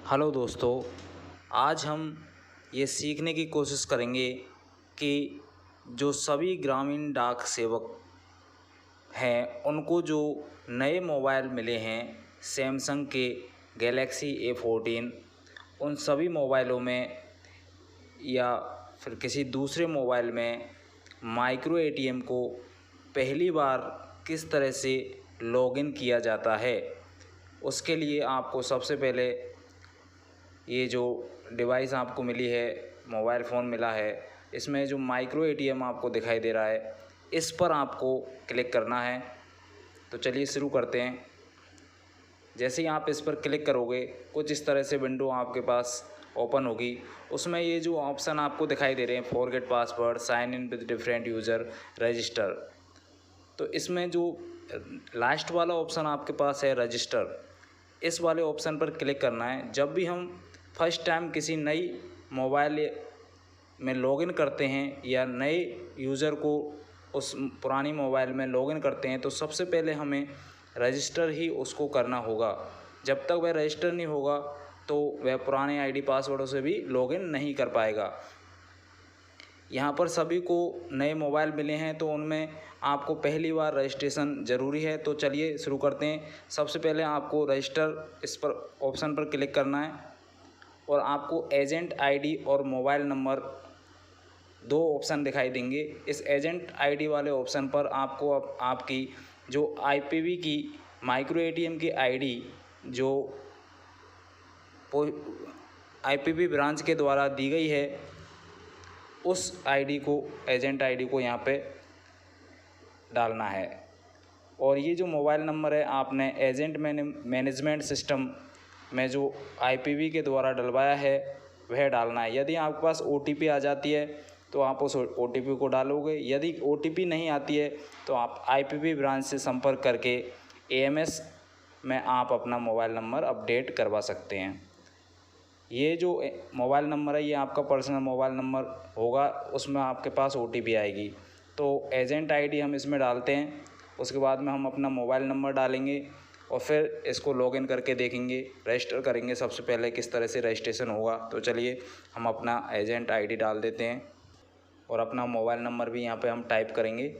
Hello दोस्तों, आज हम ये सीखने की कोशिश करेंगे कि जो सभी ग्रामीण डाक सेवक हैं उनको जो नए मोबाइल मिले हैं सैमसंग के गैलेक्सी A14, उन सभी मोबाइलों में या फिर किसी दूसरे मोबाइल में माइक्रो एटीएम को पहली बार किस तरह से लॉगिन किया जाता है। उसके लिए आपको सबसे पहले ये जो डिवाइस आपको मिली है, मोबाइल फ़ोन मिला है, इसमें जो माइक्रो एटीएम आपको दिखाई दे रहा है, इस पर आपको क्लिक करना है। तो चलिए शुरू करते हैं। जैसे ही आप इस पर क्लिक करोगे कुछ इस तरह से विंडो आपके पास ओपन होगी। उसमें ये जो ऑप्शन आपको दिखाई दे रहे हैं, forget password, sign in with different user, register, तो इसमें जो लास्ट वाला ऑप्शन आपके पास है रजिस्टर, इस वाले ऑप्शन पर क्लिक करना है। जब भी हम फर्स्ट टाइम किसी नई मोबाइल में लॉगिन करते हैं या नए यूज़र को उस पुरानी मोबाइल में लॉगिन करते हैं तो सबसे पहले हमें रजिस्टर ही उसको करना होगा। जब तक वह रजिस्टर नहीं होगा तो वह पुराने आईडी पासवर्डों से भी लॉगिन नहीं कर पाएगा। यहाँ पर सभी को नए मोबाइल मिले हैं तो उनमें आपको पहली बार रजिस्ट्रेशन ज़रूरी है। तो चलिए शुरू करते हैं। सबसे पहले आपको रजिस्टर इस पर ऑप्शन पर क्लिक करना है और आपको एजेंट आईडी और मोबाइल नंबर दो ऑप्शन दिखाई देंगे। इस एजेंट आईडी वाले ऑप्शन पर आपको आपकी जो आईपीवी की माइक्रो एटीएम की आईडी जो आईपीवी ब्रांच के द्वारा दी गई है उस आईडी को, एजेंट आईडी को यहाँ पे डालना है। और ये जो मोबाइल नंबर है आपने एजेंट मैनेजमेंट सिस्टम में जो आईपीवी के द्वारा डलवाया है वह डालना है। यदि आपके पास ओटीपी आ जाती है तो आप उस ओटीपी को डालोगे। यदि ओटीपी नहीं आती है तो आप आईपीवी ब्रांच से संपर्क करके एएमएस में आप अपना मोबाइल नंबर अपडेट करवा सकते हैं। ये जो मोबाइल नंबर है ये आपका पर्सनल मोबाइल नंबर होगा, उसमें आपके पास ओटीपी आएगी। तो एजेंट आईडी हम इसमें डालते हैं, उसके बाद में हम अपना मोबाइल नंबर डालेंगे और फिर इसको लॉगिन करके देखेंगे, रजिस्टर करेंगे। सबसे पहले किस तरह से रजिस्ट्रेशन होगा, तो चलिए हम अपना एजेंट आईडी डाल देते हैं और अपना मोबाइल नंबर भी यहाँ पे हम टाइप करेंगे।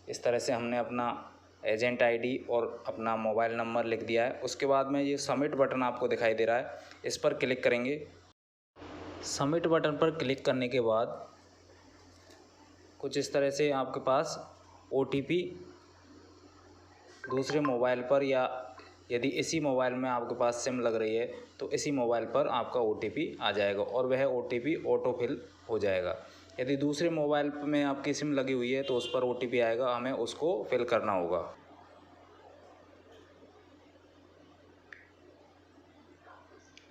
इस तरह से हमने अपना एजेंट आईडी और अपना मोबाइल नंबर लिख दिया है। उसके बाद में ये सबमिट बटन आपको दिखाई दे रहा है, इस पर क्लिक करेंगे। सबमिट बटन पर क्लिक करने के बाद कुछ इस तरह से आपके पास ओटीपी दूसरे मोबाइल पर, या यदि इसी मोबाइल में आपके पास सिम लग रही है तो इसी मोबाइल पर आपका ओटीपी आ जाएगा और वह ओटीपी ऑटो फिल हो जाएगा। यदि दूसरे मोबाइल में आपकी सिम लगी हुई है तो उस पर ओटीपी आएगा, हमें उसको फिल करना होगा।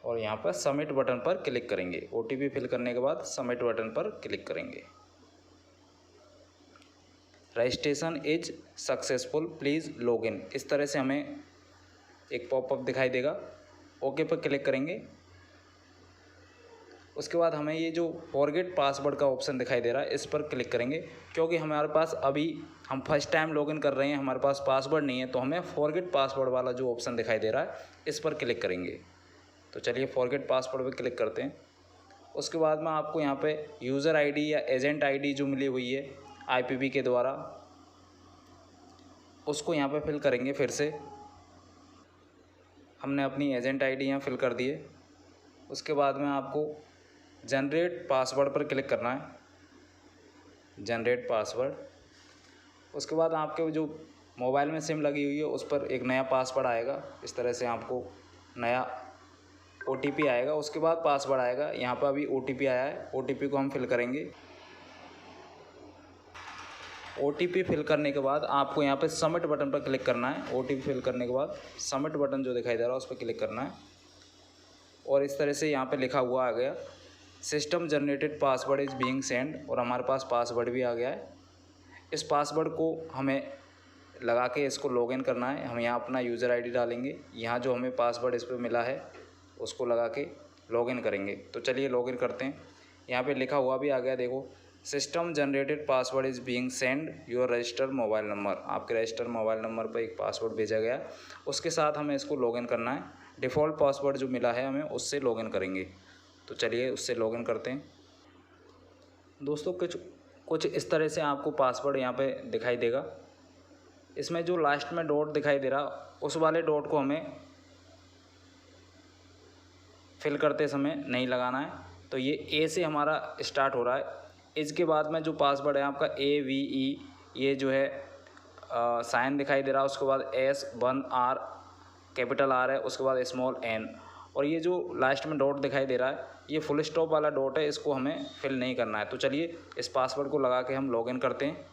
और यहाँ पर सबमिट बटन पर क्लिक करेंगे। ओटीपी फिल करने के बाद सबमिट बटन पर क्लिक करेंगे। Registration is successful, please login, इस तरह से हमें एक पॉपअप दिखाई देगा। ओके पर क्लिक करेंगे। उसके बाद हमें ये जो फॉरगेट पासवर्ड का ऑप्शन दिखाई दे रहा है इस पर क्लिक करेंगे, क्योंकि हमारे पास अभी हम फर्स्ट टाइम लॉगिन कर रहे हैं, हमारे पास पासवर्ड नहीं है, तो हमें फॉरगेट पासवर्ड वाला जो ऑप्शन दिखाई दे रहा है इस पर क्लिक करेंगे। तो चलिए फॉरगेट पासवर्ड पर क्लिक करते हैं। उसके बाद में आपको यहाँ पे यूज़र आईडी या एजेंट आईडी जो मिली हुई है आईपीवी के द्वारा, उसको यहाँ पे फिल करेंगे। फिर से हमने अपनी एजेंट आईडी यहाँ फिल कर दी है। उसके बाद में आपको जनरेट पासवर्ड पर क्लिक करना है, जनरेट पासवर्ड। उसके बाद आपके जो मोबाइल में सिम लगी हुई है उस पर एक नया पासवर्ड आएगा। इस तरह से आपको नया ओटीपी आएगा, उसके बाद पासवर्ड आएगा। यहाँ पर अभी ओटीपी आया है, ओटीपी को हम फिल करेंगे। ओटीपी फिल करने के बाद आपको यहाँ पे सबमिट बटन पर क्लिक करना है। ओटीपी फिल करने के बाद सबमिट बटन जो दिखाई दे रहा है उस पर क्लिक करना है और इस तरह से यहाँ पे लिखा हुआ आ गया system generated password is being send, और हमारे पास पासवर्ड भी आ गया है। इस पासवर्ड को हमें लगा के इसको लॉगिन करना है। हम यहाँ अपना यूज़र आईडी डालेंगे, यहाँ जो हमें पासवर्ड इस पर मिला है उसको लगा के लॉगिन करेंगे। तो चलिए लॉगिन करते हैं। यहाँ पे लिखा हुआ भी आ गया, देखो system generated password is being send your registered mobile number. आपके रजिस्टर्ड मोबाइल नंबर पर एक पासवर्ड भेजा गया, उसके साथ हमें इसको लॉगिन करना है। डिफ़ॉल्ट पासवर्ड जो मिला है हमें उससे लॉगिन करेंगे। तो चलिए उससे लॉगिन करते हैं। दोस्तों कुछ कुछ इस तरह से आपको पासवर्ड यहाँ पे दिखाई देगा। इसमें जो लास्ट में डॉट दिखाई दे रहा उस वाले डॉट को हमें फिल करते समय नहीं लगाना है। तो ये ए से हमारा स्टार्ट हो रहा है। इसके बाद में जो पासवर्ड है आपका AVE, ये जो है साइन दिखाई दे रहा है। उसके बाद S1R कैपिटल R है, उसके बाद स्मॉल n, और ये जो लास्ट में डॉट दिखाई दे रहा है ये फुल स्टॉप वाला डॉट है, इसको हमें फिल नहीं करना है। तो चलिए इस पासवर्ड को लगा के हम लॉगिन करते हैं।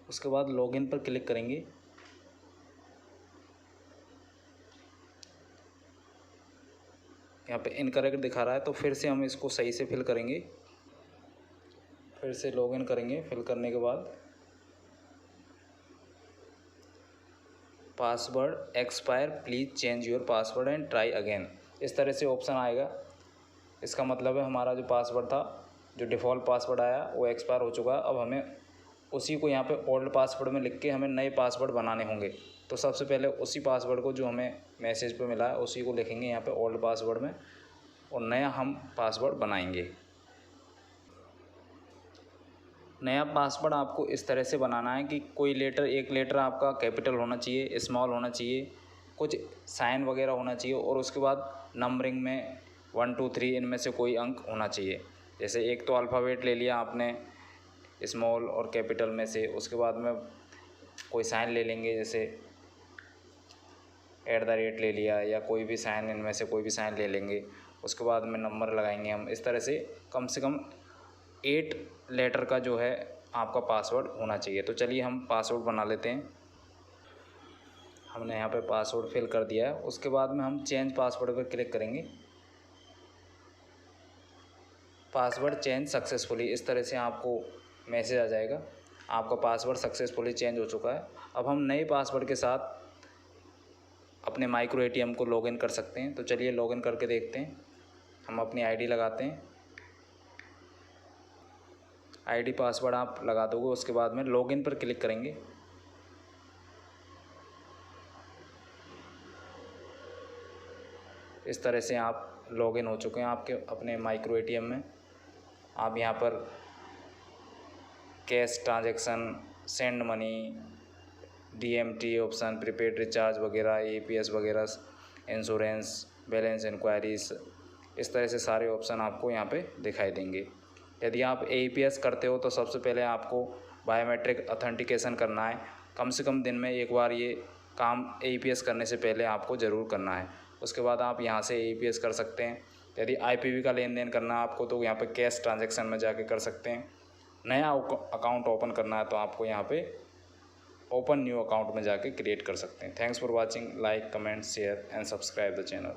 उसके बाद लॉगिन पर क्लिक करेंगे। यहाँ पे इनकरेक्ट दिखा रहा है, तो फिर से हम इसको सही से फिल करेंगे। फिर से लॉगिन करेंगे। फिल करने के बाद password expire, please change your password and try again, इस तरह से ऑप्शन आएगा। इसका मतलब है हमारा जो पासवर्ड था, जो डिफ़ॉल्ट पासवर्ड आया वो एक्सपायर हो चुका है। अब हमें उसी को यहाँ पे ओल्ड पासवर्ड में लिख के हमें नए पासवर्ड बनाने होंगे। तो सबसे पहले उसी पासवर्ड को जो हमें मैसेज पे मिला है उसी को लिखेंगे यहाँ पे ओल्ड पासवर्ड में, और नया हम पासवर्ड बनाएंगे। नया पासवर्ड आपको इस तरह से बनाना है कि कोई लेटर, एक लेटर आपका कैपिटल होना चाहिए, स्मॉल होना चाहिए, कुछ साइन वगैरह होना चाहिए, और उसके बाद नंबरिंग में 1 2 3 इनमें से कोई अंक होना चाहिए। जैसे एक तो अल्फ़ाबेट ले लिया आपने स्मॉल और कैपिटल में से, उसके बाद में कोई साइन ले लेंगे, जैसे @ ले लिया, या कोई भी साइन, इनमें से कोई भी साइन ले लेंगे। उसके बाद में नंबर लगाएंगे हम। इस तरह से कम 8 लेटर का जो है आपका पासवर्ड होना चाहिए। तो चलिए हम पासवर्ड बना लेते हैं। हमने यहाँ पे पासवर्ड फिल कर दिया है। उसके बाद में हम चेंज पासवर्ड पर क्लिक करेंगे। पासवर्ड चेंज सक्सेसफुली, इस तरह से आपको मैसेज आ जाएगा, आपका पासवर्ड सक्सेसफुली चेंज हो चुका है। अब हम नए पासवर्ड के साथ अपने माइक्रो ATM को लॉगिन कर सकते हैं। तो चलिए लॉगिन करके देखते हैं। हम अपनी ID लगाते हैं। ID पासवर्ड आप लगा दोगे, उसके बाद में लॉगिन पर क्लिक करेंगे। इस तरह से आप लॉगिन हो चुके हैं आपके अपने माइक्रो ATM में। आप यहाँ पर cash transaction, send money, DMT option, prepaid recharge वगैरह, APS वगैरह, इंश्योरेंस, बैलेंस इंक्वायरीज, इस तरह से सारे ऑप्शन आपको यहाँ पे दिखाई देंगे। यदि आप APS करते हो तो सबसे पहले आपको बायोमेट्रिक ऑथेंटिकेशन करना है। कम से कम दिन में एक बार ये काम APS करने से पहले आपको ज़रूर करना है। उसके बाद आप यहाँ से APS कर सकते हैं। यदि IPV का लेन देन करना है आपको तो यहाँ पे कैश ट्रांजैक्शन में जाके कर सकते हैं। नया अकाउंट ओपन करना है तो आपको यहाँ पे ओपन न्यू अकाउंट में जाके क्रिएट कर सकते हैं। Thanks for watching. Like, comment, share and subscribe the channel.